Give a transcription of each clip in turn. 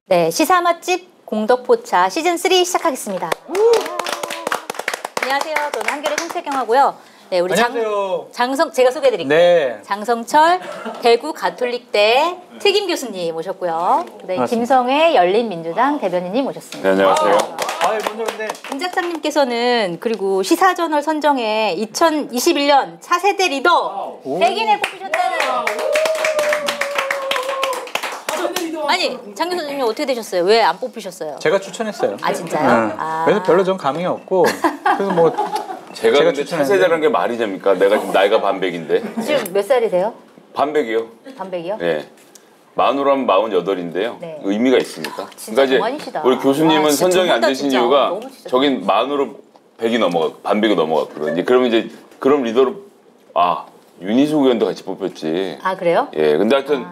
네, 시사 맛집 공덕포차 시즌3 시작하겠습니다. 안녕하세요. 저는 한겨레 홍채경하고요. 네, 우리 안녕하세요. 장성 제가 소개해드릴게요. 네. 장성철 대구 가톨릭대 특임 교수님 모셨고요. 네, 김성회 열린민주당 대변인님 모셨습니다. 네, 안녕하세요. 먼저 근데 김 작가님께서는 그리고 시사저널 선정에 2021년 차세대 리더 100인에 뽑히셨다는. 아니, 장 교수님 어떻게 되셨어요? 왜 안 뽑히셨어요? 제가 추천했어요. 아, 진짜요? 네. 아. 그래서 별로 전 감흥이 없고 그래서 뭐 제가 근데 차세대라는 게 말이 됩니까? 내가 지금 나이가 반백인데. 지금 몇 살이세요? 반백이요. 반백이요? 네. 만으로는 48인데요. 네. 의미가 있습니까? 진짜 그러니까 동안이시다. 우리 교수님은 진짜 선정이 안 두분 다 되신 진짜 이유가 너무 진짜 저긴 만으로 100이 넘어가, 반백이 넘어갔거든요. 이제 그러면 이제 그럼 리더로 윤희숙 의원도 같이 뽑혔지. 아, 그래요? 예. 근데 하여튼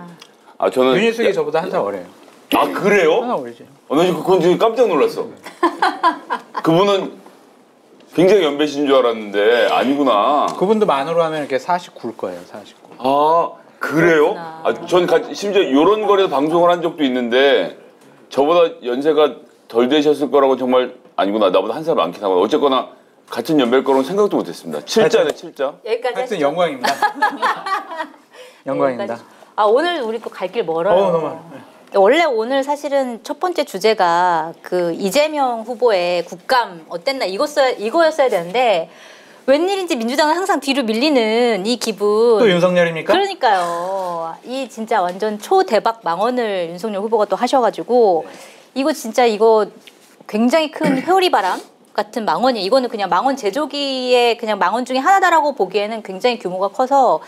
저는 윤희숙이 저보다 한 살 어려요. 아, 그래요? 하나 어리지. 나 지금 그건 지금 깜짝 놀랐어. 그분은 굉장히 연배신 줄 알았는데 아니구나. 그분도 만으로 하면 이렇게 49일 거예요. 49. 아, 그래요? 전 심지어 이런 거리에서 방송을 한 적도 있는데 저보다 연세가 덜 되셨을 거라고 정말 아니구나. 나보다 한 살 많긴 하고 어쨌거나 같은 연배일 거라고 생각도 못했습니다. 7자네, 7자. 여기까지 하여튼 하시죠. 영광입니다. 영광입니다. 여기까지. 오늘 우리 또 갈 길 멀어요. 너무. 원래 오늘 사실은 첫 번째 주제가 그 이재명 후보의 국감 어땠나 이거였어야 되는데 웬일인지 민주당은 항상 뒤로 밀리는 이 기분. 또 윤석열입니까? 그러니까요. 이 진짜 완전 초대박 망언을 윤석열 후보가 또 하셔가지고 이거 진짜 이거 굉장히 큰 회오리 바람 같은 망언이 이거는 그냥 망언 제조기의 그냥 망언 중에 하나다라고 보기에는 굉장히 규모가 커서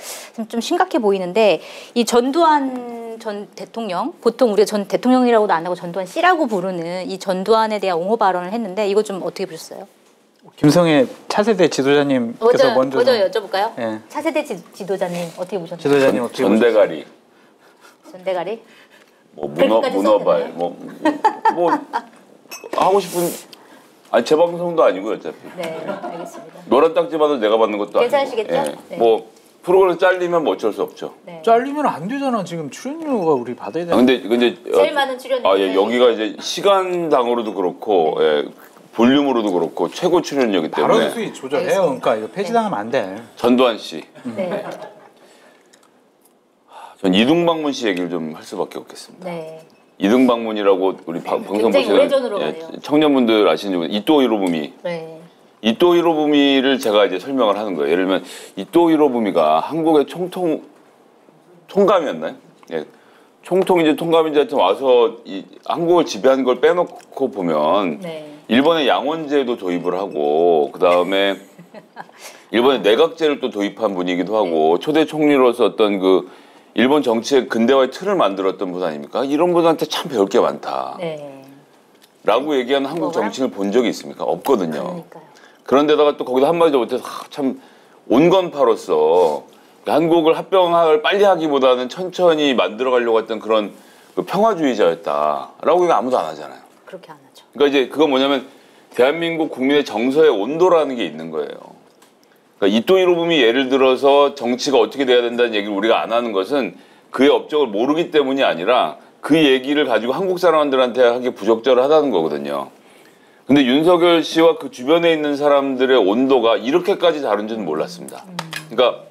좀 심각해 보이는데 이 전두환 전 대통령 보통 우리가 전 대통령이라고도 안 하고 전두환 씨라고 부르는 이 전두환에 대한 옹호 발언을 했는데 이거 좀 어떻게 보셨어요? 김성애 차세대 지도자님께서 먼저 여쭤볼까요? 네. 차세대 지도자님 어떻게 보셨나요? 지도자님 어떻게 전대가리. 전대가리? 뭐 그렇게까지 문어발 뭐 하고 싶은 제 방송도 아니고요, 어차피. 네, 알겠습니다. 노란 딱지 받아도 내가 받는 것도 괜찮으시겠죠? 아니고. 네. 뭐 프로그램 잘리면 뭐 어쩔 수 없죠. 네. 잘리면 안 되잖아. 지금 출연료가 우리 받아야 되는. 근데 제일 많은 출연료. 예, 여기가 이제 시간당으로도 그렇고 볼륨으로도 그렇고 최고 출연료이기 때문에. 바로 수익 조절해요. 그러니까 이거 폐지당하면 안 돼. 전두환 씨. 네. 전 이등방문 씨 얘기를 좀 할 수밖에 없겠습니다. 네. 이등방문이라고 우리 방송 굉장히 보시는 오래전으로 가네요. 청년분들 아시는 분 이토 히로부미. 네. 이토 히로부미를 제가 이제 설명을 하는 거예요. 예를 들면 이토 히로부미가 한국의 총감이었나요? 예. 총통인지 통감인지 하여튼 와서 한국을 지배한 걸 빼놓고 보면 네. 일본의 양원제도 도입을 하고 그 다음에 일본의 내각제를 또 도입한 분이기도 하고 초대 총리로서 어떤 그 일본 정치의 근대화의 틀을 만들었던 분 아닙니까? 이런 분한테 참 배울 게 많다. 네. 라고 얘기하는 한국 정치인을 본 적이 있습니까? 없거든요. 그러니까요. 그런데다가 또 거기다 한마디도 못해서 참 온건파로서 한국을 합병을 빨리 하기보다는 천천히 만들어가려고 했던 그런 그 평화주의자였다라고 이거 아무도 안 하잖아요. 그렇게 안 하죠. 그러니까 이제 그건 뭐냐면 대한민국 국민의 정서의 온도라는 게 있는 거예요. 그러니까 이토 히로부미 예를 들어서 정치가 어떻게 돼야 된다는 얘기를 우리가 안 하는 것은 그의 업적을 모르기 때문이 아니라 그 얘기를 가지고 한국 사람들한테 하기 부적절하다는 거거든요. 근데 윤석열 씨와 그 주변에 있는 사람들의 온도가 이렇게까지 다른 줄은 몰랐습니다. 그러니까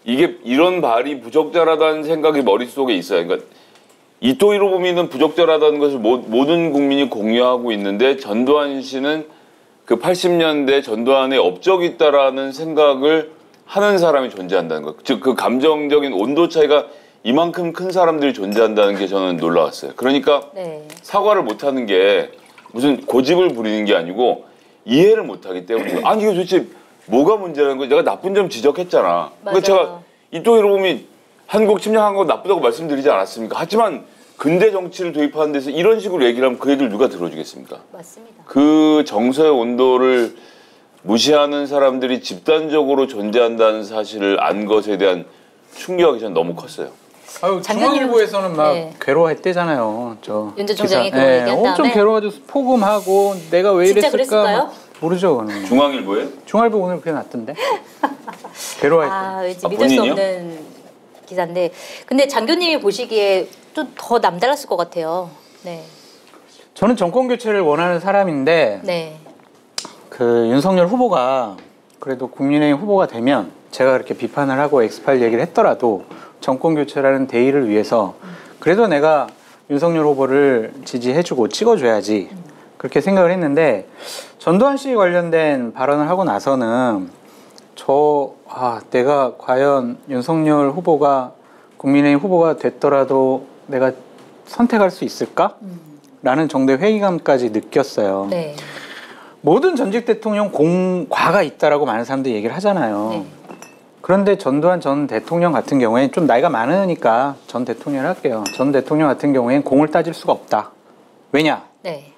이게 이런 발이 부적절하다는 생각이 머릿속에 있어요. 그러니까 이토 히로부미는 부적절하다는 것을 모든 국민이 공유하고 있는데 전두환 씨는 그 80년대 전두환의 업적이 있다라는 생각을 하는 사람이 존재한다는 것. 즉 그 감정적인 온도 차이가 이만큼 큰 사람들이 존재한다는 게 저는 놀라웠어요. 그러니까 네. 사과를 못하는 게 무슨 고집을 부리는 게 아니고 이해를 못하기 때문에 아니 이게 도대체 뭐가 문제라는 거야. 내가 나쁜 점 지적했잖아. 그러니까 제가 이토 히로부미 한국 침략한 거 나쁘다고 말씀드리지 않았습니까? 하지만 근대 정치를 도입하는 데서 이런 식으로 얘기를 하면 그 얘기를 누가 들어주겠습니까? 맞습니다. 그 정서의 온도를 무시하는 사람들이 집단적으로 존재한다는 사실을 안 것에 대한 충격이 전 너무 컸어요. 중앙일보에서는 막 괴로워했대잖아요. 윤 전 총장이 그런 얘기한 다음에 엄청 괴로워가지고 포금하고 내가 왜 진짜 이랬을까 그랬을까요? 모르죠. 그거는. 중앙일보에? 중앙일보 오늘 그게 났던데. 괴로워했대. 왠지 믿을 수 없는 기사인데 근데 장교님이 보시기에 좀 더 남달랐을 것 같아요. 네. 저는 정권 교체를 원하는 사람인데 네. 그 윤석열 후보가 그래도 국민의힘 후보가 되면 제가 그렇게 비판을 하고 엑스파일 얘기를 했더라도 정권 교체라는 대의를 위해서 그래도 내가 윤석열 후보를 지지해주고 찍어줘야지 그렇게 생각을 했는데 전두환 씨 관련된 발언을 하고 나서는 내가 과연 윤석열 후보가 국민의힘 후보가 됐더라도 내가 선택할 수 있을까? 라는 정도의 회의감까지 느꼈어요. 네. 모든 전직 대통령 공과가 있다라고 많은 사람들이 얘기를 하잖아요. 네. 그런데 전두환 전 대통령 같은 경우에는 좀 나이가 많으니까 전 대통령을 할게요. 전 대통령 같은 경우에는 공을 따질 수가 없다. 왜냐? 네.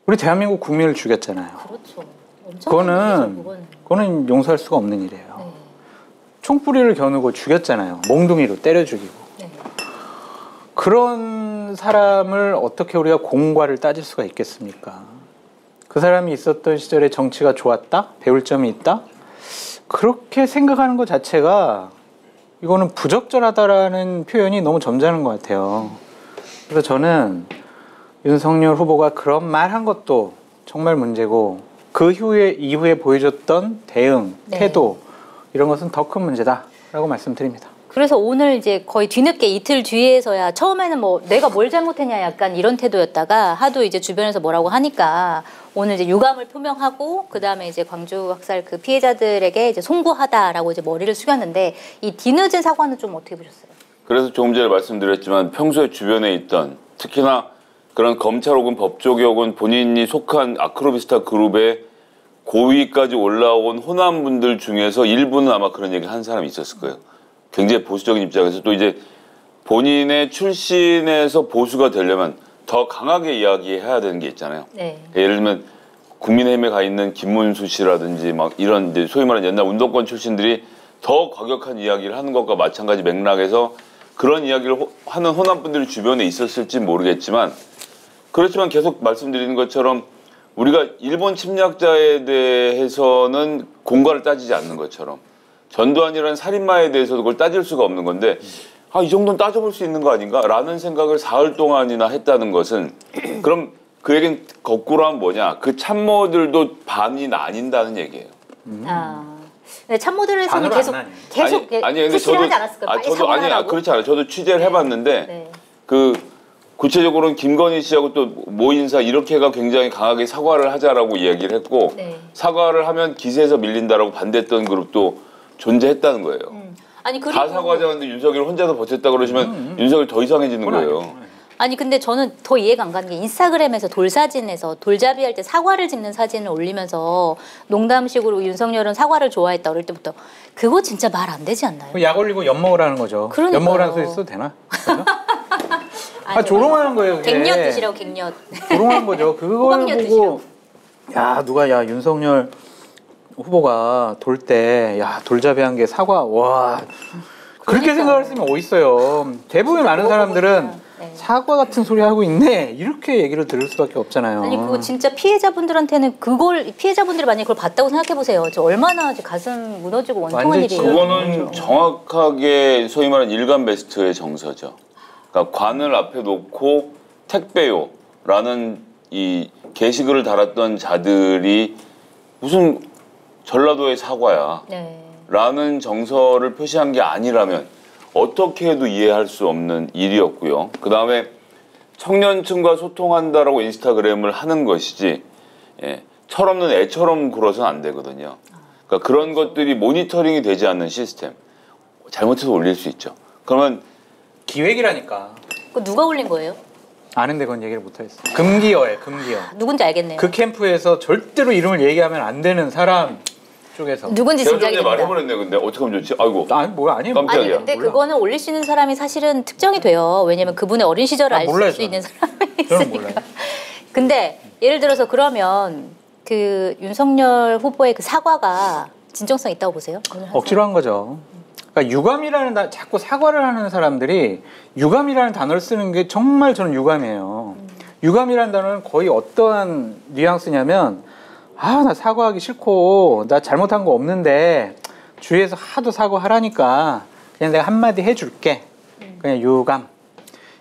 우리 대한민국 국민을 죽였잖아요. 그렇죠. 엄청 그거는 용서할 수가 없는 일이에요. 네. 총뿌리를 겨누고 죽였잖아요. 몽둥이로 때려 죽이고. 네. 그런 사람을 어떻게 우리가 공과를 따질 수가 있겠습니까? 그 사람이 있었던 시절에 정치가 좋았다? 배울 점이 있다? 그렇게 생각하는 것 자체가 이거는 부적절하다라는 표현이 너무 점잖은 것 같아요. 그래서 저는 윤석열 후보가 그런 말 한 것도 정말 문제고 그 이후에 보여줬던 대응, 네. 태도 이런 것은 더 큰 문제다라고 말씀드립니다. 그래서 오늘 이제 거의 뒤늦게 이틀 뒤에서야 처음에는 뭐 내가 뭘 잘못했냐 약간 이런 태도였다가 하도 이제 주변에서 뭐라고 하니까 오늘 이제 유감을 표명하고 그 다음에 이제 광주 학살 그 피해자들에게 이제 송구하다라고 이제 머리를 숙였는데 이 뒤늦은 사과는 좀 어떻게 보셨어요? 그래서 조금 전에 말씀드렸지만 평소에 주변에 있던 특히나 그런 검찰 혹은 법조계 혹은 본인이 속한 아크로비스타 그룹의 고위까지 올라온 호남분들 중에서 일부는 아마 그런 얘기를 한 사람이 있었을 거예요. 굉장히 보수적인 입장에서 또 이제 본인의 출신에서 보수가 되려면 더 강하게 이야기해야 되는 게 있잖아요. 네. 예를 들면 국민의힘에 가 있는 김문수 씨라든지 막 이런 이제 소위 말하는 옛날 운동권 출신들이 더 과격한 이야기를 하는 것과 마찬가지 맥락에서 그런 이야기를 하는 호남분들이 주변에 있었을지 모르겠지만 그렇지만 계속 말씀드리는 것처럼 우리가 일본 침략자에 대해서는 공과를 따지지 않는 것처럼 전두환이라는 살인마에 대해서도 그걸 따질 수가 없는 건데 이 정도는 따져볼 수 있는 거 아닌가? 라는 생각을 사흘 동안이나 했다는 것은 그럼 그 얘기는 거꾸로 하면 뭐냐? 그 참모들도 반이 나뉜다는 얘기예요. 네, 참모들에서는 계속 근데 푸시를 하지 않았을까요? 그렇지 않아요. 저도 취재를 해봤는데 네. 그 구체적으로는 김건희 씨하고 또 모 인사 이렇게가 굉장히 강하게 사과를 하자라고 이야기를 했고 네. 사과를 하면 기세에서 밀린다라고 반대했던 그룹도 존재했다는 거예요. 아니 그리고 다 사과하자는데 윤석열 혼자서 버텼다 그러시면 윤석열 더 이상해지는 거예요. 아니 근데 저는 더 이해가 안 가는 게 인스타그램에서 돌사진에서 돌잡이 할 때 사과를 찍는 사진을 올리면서 농담식으로 윤석열은 사과를 좋아했다 그럴 때부터 그거 진짜 말 안 되지 않나요? 약 올리고 엿 먹으라는 거죠. 그러니까요. 엿 먹으라는 소리 써도 되나? 조롱하는 거예요. 그게. 갱년 드시라고 갱년. 조롱하는 거죠. 그걸 호박엿 보고 누가 윤석열 후보가 돌 때 돌잡이 한 게 사과 와 그렇게 생각할 수는 어딨어요. 대부분 많은 사람들은 네. 사과 같은 소리 하고 있네 이렇게 얘기를 들을 수밖에 없잖아요. 아니 그거 진짜 피해자분들한테는 피해자분들이 만약에 그걸 봤다고 생각해 보세요. 얼마나 가슴 무너지고 원통한 일이에요. 그거는 정확하게 소위 말하는 일간 베스트의 정서죠. 그러니까 관을 앞에 놓고 택배요라는 이 게시글을 달았던 자들이 무슨 전라도의 사과야 네. 라는 정서를 표시한 게 아니라면 어떻게 해도 이해할 수 없는 일이었고요. 그 다음에 청년층과 소통한다라고 인스타그램을 하는 것이지 철없는 애처럼 굴어서는 안 되거든요. 그러니까 그런 것들이 모니터링이 되지 않는 시스템 잘못해서 올릴 수 있죠. 그러면 기획이라니까. 그거 누가 올린 거예요? 아는데 그건 얘기를 못하겠어. 금기어예요. 금기어. 누군지 알겠네요. 그 캠프에서 절대로 이름을 얘기하면 안 되는 사람 쪽에서. 누군지 짐작이 됩니다. 말해버렸네. 근데 어떻게 하면 좋지? 아이고. 아니에요. 깜짝이야. 아니 근데 몰라. 그거는 올릴 수 있는 사람이 사실은 특정이 돼요. 왜냐면 그분의 어린 시절을 알 몰라요, 수 있는 사람이 저는 있으니까. 몰라요. 근데 예를 들어서 그러면 그 윤석열 후보의 그 사과가 진정성 있다고 보세요? 억지로 한 거죠. 그러니까 유감이라는 자꾸 사과를 하는 사람들이 유감이라는 단어를 쓰는 게 정말 저는 유감이에요. 유감이라는 단어는 거의 어떠한 뉘앙스냐면 나 사과하기 싫고 나 잘못한 거 없는데 주위에서 하도 사과하라니까 그냥 내가 한마디 해줄게. 그냥 유감.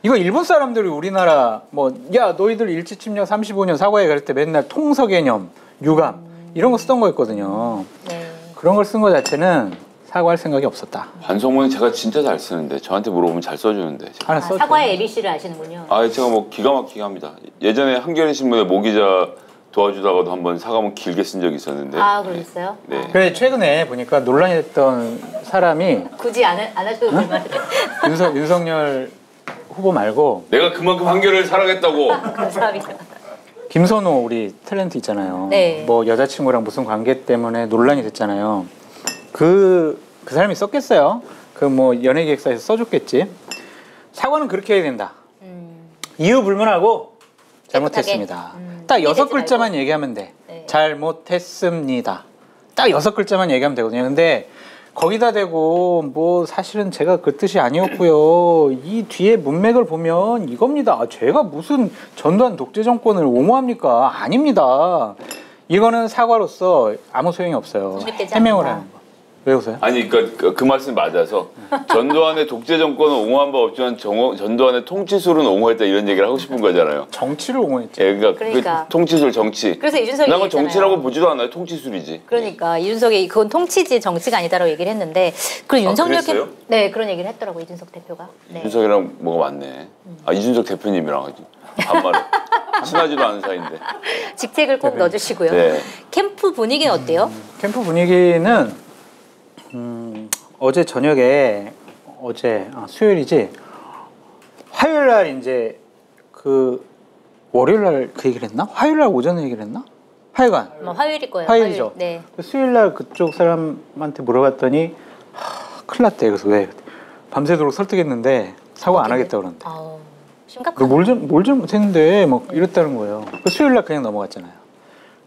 이거 일본 사람들이 우리나라 뭐 야 너희들 일제침략 35년 사과해 그럴 때 맨날 통서 개념, 유감 이런 거 쓰던 거였거든요. 네. 그런 걸 쓴 거 자체는 사과할 생각이 없었다. 반성문은 제가 진짜 잘 쓰는데 저한테 물어보면 잘 써주는데. 하나 써줘. 사과의 ABC를 아시는군요. 아 제가 뭐 기가 막히게 합니다. 예전에 한겨레 신문에 모 기자 도와주다가도 한번 사과문 길게 쓴 적이 있었는데. 아, 그러셨어요? 네. 그래 최근에 보니까 논란이 됐던 사람이 굳이 안 하셔도 될 말을. 윤석열 후보 말고 내가 그만큼 한겨레를 사랑했다고. 감사합니다. 김선호 우리 탤런트 있잖아요. 네. 뭐 여자친구랑 무슨 관계 때문에 논란이 됐잖아요. 그 사람이 썼겠어요. 그 뭐 연예기획사에서 써줬겠지. 사과는 그렇게 해야 된다. 이유 불문하고 잘못했습니다. 딱 이해되지 6글자만 얘기하면 돼. 네. 잘못했습니다. 딱 6글자만 얘기하면 되거든요. 근데 거기다 대고 뭐 사실은 제가 그 뜻이 아니었고요. 이 뒤에 문맥을 보면 이겁니다. 아, 제가 무슨 전두환 독재 정권을 옹호합니까? 아닙니다. 이거는 사과로서 아무 소용이 없어요. 성립되지 해명을 않는다. 하는 거. 왜 웃어요? 아니 그러니까 그 말씀이 맞아서 전두환의 독재 정권은 옹호한 바 없지만 전두환의 통치술은 옹호했다 이런 얘기를 하고 싶은 거잖아요. 정치를 옹호했죠. 예, 그러니까, 그러니까. 그 통치술 정치. 그래서 이준석이 난 그건 얘기했잖아요. 정치라고 보지도 않아요. 통치술이지. 그러니까 이준석이 그건 통치지 정치가 아니다라고 얘기를 했는데 그 윤석열 그랬어요? 네 그런 얘기를 했더라고 이준석 대표가. 네. 이준석이랑 뭐가 맞네. 아 이준석 대표님이랑 반말을 친하지도 않은 사이인데. 직책을 꼭 넣어주시고요. 네. 캠프 분위기는 어때요? 캠프 분위기는 어제 저녁에 수요일이지 화요일 날 이제 그 월요일 날 그 얘기를 했나? 화요일 날 오전에 얘기를 했나? 하여간 뭐 화요일일 거예요. 화요일이죠. 화요일. 네. 수요일 날 그쪽 사람한테 물어봤더니 큰일 났대. 그래서 왜 밤새도록 설득했는데 사과 안 하겠다 그러는데. 심각하네. 뭘 잘못했는데 막 이랬다는 거예요. 수요일 날 그냥 넘어갔잖아요.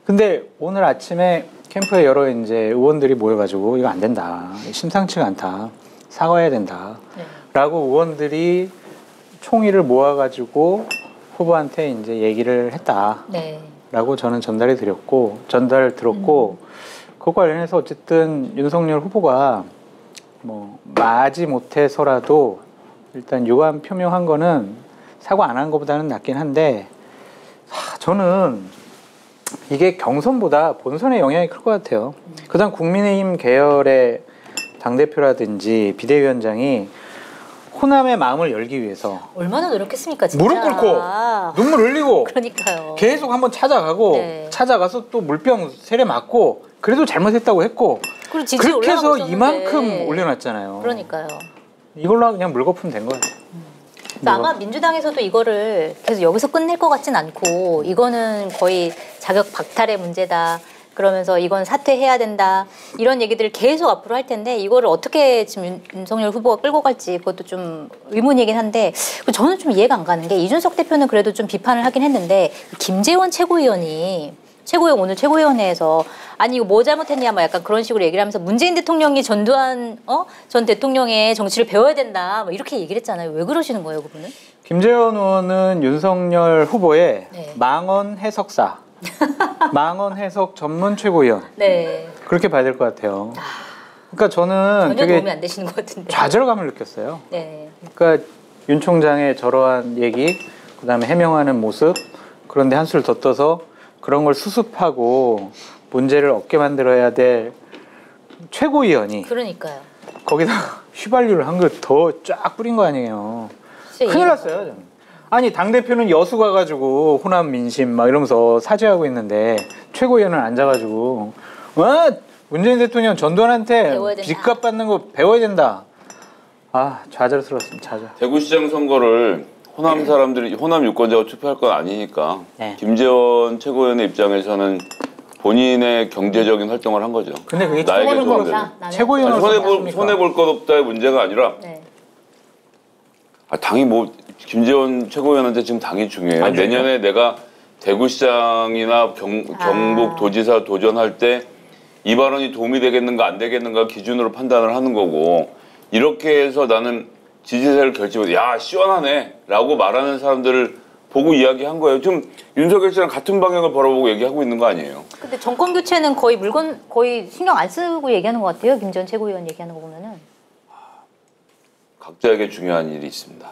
근데 오늘 아침에 캠프에 여러 이제 의원들이 모여가지고 이거 안 된다. 심상치가 않다. 사과해야 된다. 네. 라고 의원들이 총의를 모아가지고 후보한테 이제 얘기를 했다. 네. 라고 저는 전달을 들었고, 그것과 관련해서 어쨌든 윤석열 후보가 뭐 마지 못해서라도 일단 유감 표명한 거는 사과 안 한 것보다는 낫긴 한데, 저는 이게 경선보다 본선에 영향이 클 것 같아요. 그다음 국민의힘 계열의 당대표라든지 비대위원장이 호남의 마음을 열기 위해서 얼마나 노력했습니까 진짜. 무릎 꿇고 눈물 흘리고 그러니까요. 계속 한번 찾아가고 네. 찾아가서 또 물병 세례 맞고 그래도 잘못했다고 했고 그리고 지지 그렇게 해서 올라가고 있었는데. 이만큼 올려놨잖아요. 그러니까요. 이걸로 그냥 물거품 된 거예요. 아마 민주당에서도 이거를 계속 여기서 끝낼 것 같진 않고 이거는 거의 자격 박탈의 문제다. 그러면서 이건 사퇴해야 된다. 이런 얘기들을 계속 앞으로 할 텐데 이거를 어떻게 지금 윤석열 후보가 끌고 갈지 그것도 좀 의문이긴 한데 저는 좀 이해가 안 가는 게 이준석 대표는 그래도 좀 비판을 하긴 했는데 김재원 최고위원이 오늘 최고위원회에서 아니 이거 뭐 잘못했냐 뭐 약간 그런 식으로 얘기를 하면서 문재인 대통령이 전두환 전 대통령의 정치를 배워야 된다 뭐 이렇게 얘기를 했잖아요. 왜 그러시는 거예요, 그분은? 김재원 의원은 윤석열 후보의 네. 망언 해석사, 망언 해석 전문 최고위원. 네. 그렇게 봐야 될 것 같아요. 그러니까 저는 전혀 되게 도움이 안 되시는 것 같은데. 좌절감을 느꼈어요. 네. 그러니까 윤 총장의 저러한 얘기, 그다음에 해명하는 모습, 그런데 한술 더 떠서 그런 걸 수습하고 문제를 없게 만들어야 될 최고위원이 그러니까요. 거기다 휘발유를 한 거 더 쫙 뿌린 거 아니에요. 진짜 큰일 이해가- 났어요. 저는. 아니 당대표는 여수 가가지고 호남 민심 막 이러면서 사죄하고 있는데 최고위원은 앉아가지고 문재인 대통령 전두환한테 배워야 된다. 빚값 받는 거 배워야 된다. 좌절스러웠습니다. 좌절. 대구시장 선거를 호남 사람들이 호남 유권자가 투표할 건 아니니까 네. 김재원 최고위원의 입장에서는 본인의 경제적인 활동을 한 거죠. 근데 그게 나에게 최고위원 좋은 거 대로. 나는- 최고위원으로 손해볼 것 없다의 문제가 아니라 네. 당이 뭐 김재원 최고위원한테 지금 당이 중요해요. 아니, 내년에 내가 대구시장이나 경북 도지사 도전할 때 이 발언이 도움이 되겠는가 안 되겠는가 기준으로 판단을 하는 거고 이렇게 해서 나는 지지세를 결집해서 야 시원하네 라고 말하는 사람들을 보고 이야기한 거예요. 좀 윤석열 씨랑 같은 방향을 바라보고 얘기하고 있는 거 아니에요. 근데 정권 교체는 거의 신경 안 쓰고 얘기하는 것 같아요. 김 전 최고위원 얘기하는 거 보면은. 각자에게 중요한 일이 있습니다.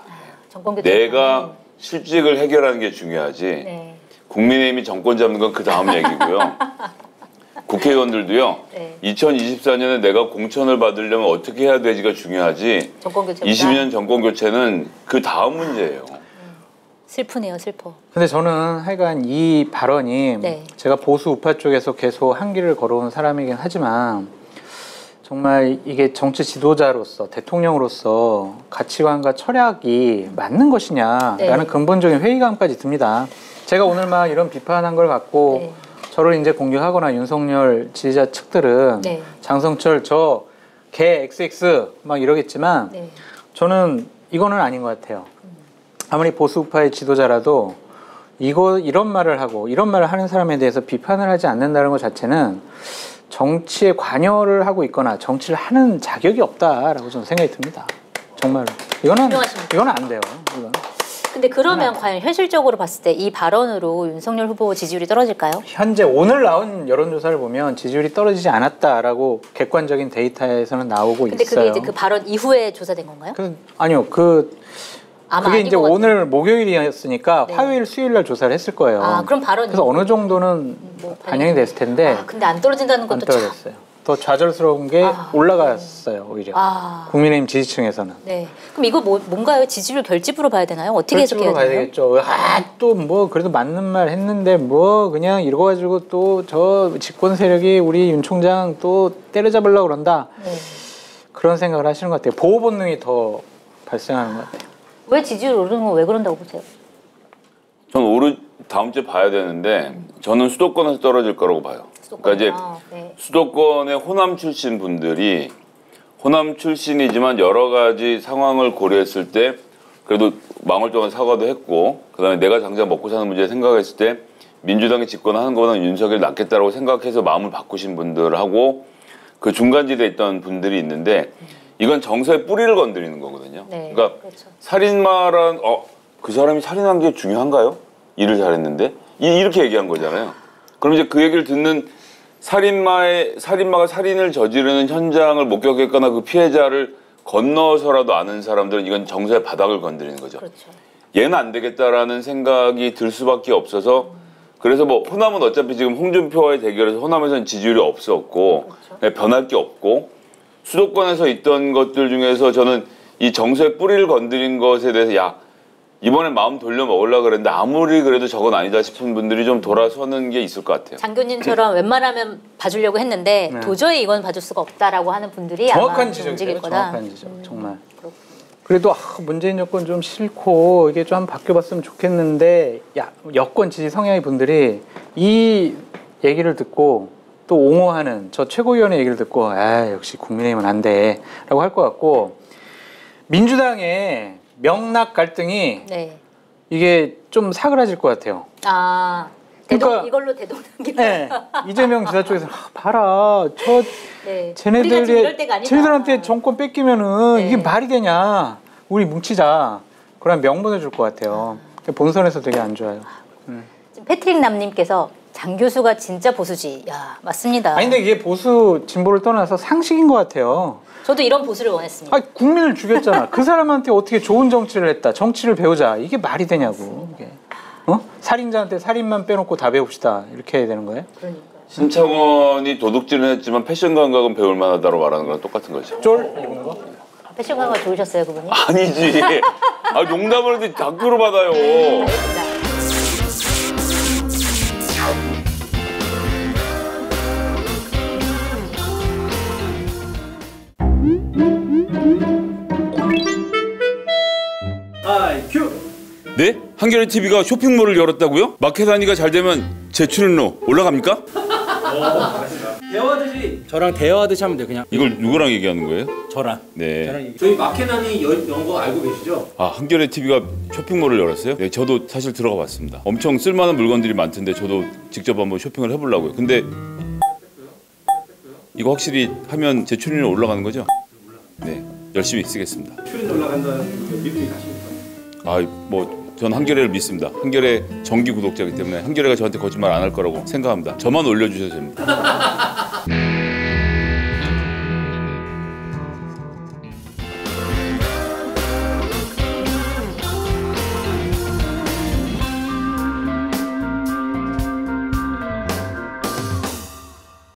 내가 실직을 해결하는 게 중요하지. 네. 국민의힘이 정권 잡는 건 그 다음 얘기고요. 국회의원들도요. 네. 2024년에 내가 공천을 받으려면 어떻게 해야 되지가 중요하지. 정권 교체보다 20년 정권 교체는 그 다음 문제예요. 슬프네요, 슬퍼. 근데 저는 하여간 이 발언이 네. 제가 보수 우파 쪽에서 계속 한 길을 걸어온 사람이긴 하지만 정말 이게 정치 지도자로서 대통령으로서 가치관과 철학이 맞는 것이냐라는 네. 근본적인 회의감까지 듭니다. 제가 오늘 막 이런 비판한 걸 갖고 네. 저를 이제 공격하거나 윤석열 지지자 측들은 네. 장성철 저 개 XX 막 이러겠지만 네. 저는 이거는 아닌 것 같아요. 아무리 보수 우파의 지도자라도 이런 말을 하고 이런 말을 하는 사람에 대해서 비판을 하지 않는다는 것 자체는 정치에 관여를 하고 있거나 정치를 하는 자격이 없다라고 저는 생각이 듭니다. 정말로. 이거는 안 돼요. 이건. 근데 그러면 과연 현실적으로 봤을 때 이 발언으로 윤석열 후보 지지율이 떨어질까요? 현재 오늘 나온 여론조사를 보면 지지율이 떨어지지 않았다라고 객관적인 데이터에서는 나오고 근데 있어요. 그게 이제 그 발언 이후에 조사된 건가요? 아니요. 아마 그게 아닌 이제 것 같아요. 오늘 목요일이었으니까 네. 화요일, 수요일 날 조사를 했을 거예요. 아, 그럼 발언이 그래서 어느 정도는 뭐 반영이 됐을 텐데 아, 근데 안 떨어진다는 안 것도 참. 떨어졌어요. 더 좌절스러운 게 올라갔어요, 오히려. 아. 국민의힘 지지층에서는. 네. 그럼 이거 뭔가요? 지지율 결집으로 봐야 되나요? 어떻게 해석해야 결집으로 봐야 되나요? 되겠죠. 또 뭐 그래도 맞는 말 했는데 뭐 그냥 이러고 가지고 또 저 집권 세력이 우리 윤 총장 또 때려잡으려고 그런다. 네. 그런 생각을 하시는 것 같아요. 보호 본능이 더 발생하는 것 같아요. 왜 지지율 오르는 건 왜 그런다고 보세요? 저는 다음 주에 봐야 되는데 저는 수도권에서 떨어질 거라고 봐요. 그러니까 이제 네. 수도권의 호남 출신 분들이 호남 출신이지만 여러 가지 상황을 고려했을 때 그래도 망월정한 사과도 했고 그다음에 내가 당장 먹고 사는 문제 생각했을 때 민주당이 집권하는 거보다는 윤석열이 낫겠다라고 생각해서 마음을 바꾸신 분들하고 그 중간지대에 있던 분들이 있는데 이건 정서의 뿌리를 건드리는 거거든요. 네, 그러니까 그렇죠. 살인마란 그 사람이 살인한 게 중요한가요? 일을 잘했는데 이렇게 얘기한 거잖아요. 그럼 이제 그 얘기를 듣는 살인마가 살인을 저지르는 현장을 목격했거나 그 피해자를 건너서라도 아는 사람들은 이건 정서의 바닥을 건드리는 거죠. 그렇죠. 얘는 안 되겠다라는 생각이 들 수밖에 없어서 그래서 뭐 호남은 어차피 지금 홍준표와의 대결에서 호남에서는 지지율이 없었고 그렇죠. 변할 게 없고 수도권에서 있던 것들 중에서 저는 이 정서의 뿌리를 건드린 것에 대해서 이번에 마음 돌려 먹으려고 그랬는데 아무리 그래도 저건 아니다 싶은 분들이 좀 돌아서는 게 있을 것 같아요. 장교님처럼 웬만하면 봐주려고 했는데 도저히 이건 봐줄 수가 없다라고 하는 분들이 정확한 아마 지적이에요. 움직일 거다. 정확한 지적. 정말. 그래도 문재인 여권 좀 싫고 이게 좀 바뀌어봤으면 좋겠는데 여권 지지 성향의 분들이 이 얘기를 듣고 또 옹호하는 저 최고위원의 얘기를 듣고 역시 국민의힘은 안 돼 라고 할 것 같고 민주당의 명락 갈등이 네. 이게 좀 사그라질 것 같아요. 그러니까, 이걸로 대동단계. 네, 이재명 지사 쪽에서 봐라 저 네. 쟤네들한테 정권 뺏기면은 네. 이게 말이 되냐 우리 뭉치자 그런 명분을 줄 것 같아요. 본선에서 되게 안 좋아요. 지금 패트릭 남님께서 장 교수가 진짜 보수지. 맞습니다. 아니 근데 이게 보수 진보를 떠나서 상식인 것 같아요. 저도 이런 보수를 원했습니다. 국민을 죽였잖아. 그 사람한테 어떻게 좋은 정치를 했다. 정치를 배우자. 이게 말이 되냐고. 이게. 살인자한테 살인만 빼놓고 다 배웁시다. 이렇게 해야 되는 거예요? 그러니까. 신창원이 도둑질은 했지만 패션 감각은 배울 만하다고 말하는 거랑 똑같은 거죠. 쫄 입은 거? 패션 감각 좋으셨어요, 그분이? 아니지. 농담을 하는데 자꾸로 받아요. 큐! 네? 한겨레 TV가 쇼핑몰을 열었다고요? 마켓 단위가 잘 되면 제 출연료 올라갑니까? 대화하듯이 저랑 대화하듯이 하면 돼요. 그냥 이걸 누구랑 얘기하는 거예요? 저랑. 네. 저희 마케난이 연 거 알고 계시죠? 한겨레 TV가 쇼핑몰을 열었어요? 네, 저도 사실 들어가 봤습니다. 엄청 쓸만한 물건들이 많던데 저도 직접 한번 쇼핑을 해보려고요. 근데 이거 확실히 하면 제 출연료 올라가는 거죠? 네, 열심히 쓰겠습니다. 출연 올라간다는 믿음이 가십니까? 전 한겨레를 믿습니다. 한겨레 정기 구독자이기 때문에 한겨레가 저한테 거짓말 안 할 거라고 생각합니다. 저만 올려주셔도 됩니다.